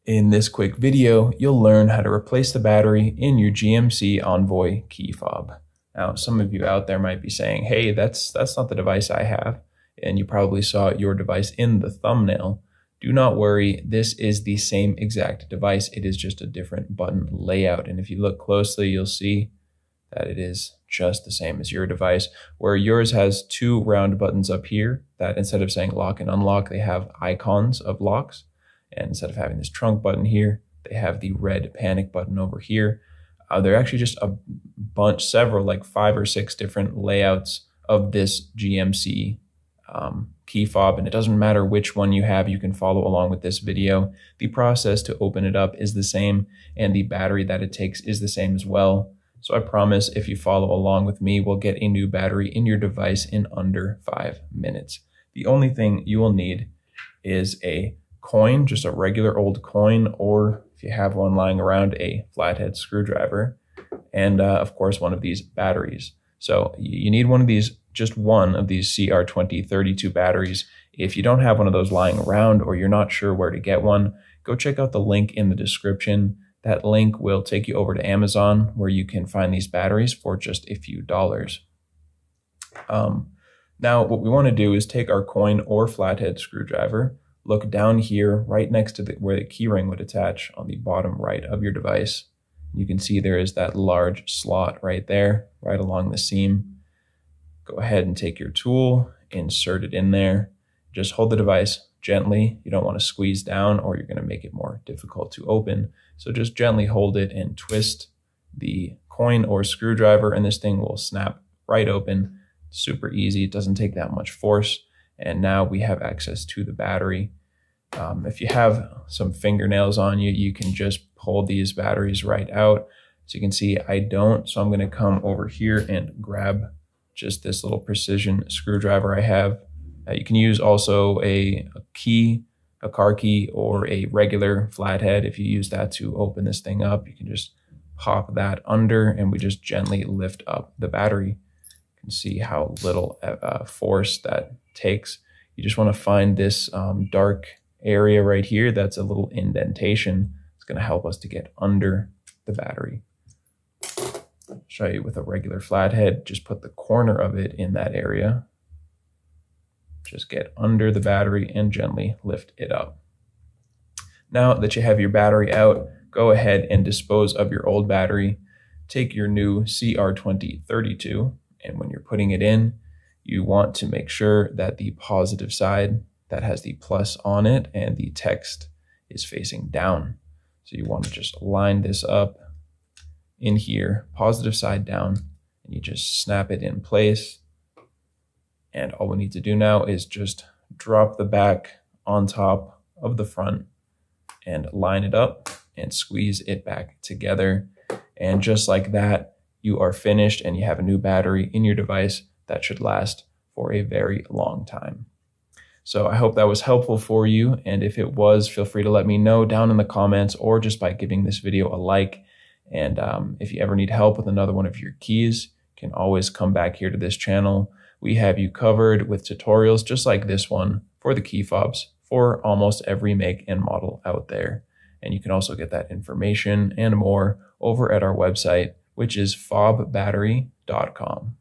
In this quick video, you'll learn how to replace the battery in your GMC Envoy key fob. Now, some of you out there might be saying, hey, that's not the device I have, and you probably saw your device in the thumbnail. Do not worry, this is the same exact device. It is just a different button layout, and if you look closely, you'll see that it is just the same as your device, where yours has two round buttons up here that instead of saying lock and unlock, they have icons of locks. And instead of having this trunk button here, they have the red panic button over here. They're actually just a bunch, several, like 5 or 6 different layouts of this GMC key fob. And it doesn't matter which one you have, you can follow along with this video. The process to open it up is the same, and the battery that it takes is the same as well. So I promise if you follow along with me, we'll get a new battery in your device in under 5 minutes. The only thing you will need is a coin, just a regular old coin, or if you have one lying around, a flathead screwdriver, and of course one of these batteries. So you need one of these, just one of these CR2032 batteries. If you don't have one of those lying around, or you're not sure where to get one, go check out the link in the description. That link will take you over to Amazon, where you can find these batteries for just a few dollars. Now what we want to do is take our coin or flathead screwdriver, look down here right next to where the keyring would attach on the bottom right of your device. You can see there is that large slot right there, right along the seam. Go ahead and take your tool, insert it in there. Just hold the device gently. You don't want to squeeze down or you're going to make it more difficult to open. So just gently hold it and twist the coin or screwdriver, and this thing will snap right open. Super easy. It doesn't take that much force. And now we have access to the battery. If you have some fingernails on you, you can just pull these batteries right out. So you can see I don't, so I'm going to come over here and grab just this little precision screwdriver I have. You can use also a car key, or a regular flathead. If you use that to open this thing up, you can just pop that under and we just gently lift up the battery. You can see how little force that takes. You just want to find this dark area right here that's a little indentation. It's going to help us to get under the battery. I'll show you with a regular flathead. Just put the corner of it in that area. Just get under the battery and gently lift it up. Now that you have your battery out, go ahead and dispose of your old battery. Take your new CR2032, and when you're putting it in, you want to make sure that the positive side that has the plus on it and the text is facing down. So you want to just line this up in here, positive side down, and you just snap it in place. And all we need to do now is just drop the back on top of the front and line it up and squeeze it back together. And just like that, you are finished and you have a new battery in your device that should last for a very long time. So I hope that was helpful for you. And if it was, feel free to let me know down in the comments or just by giving this video a like. And if you ever need help with another one of your keys, you can always come back here to this channel. We have you covered with tutorials just like this one for the key fobs for almost every make and model out there. And you can also get that information and more over at our website, which is FobBattery.com.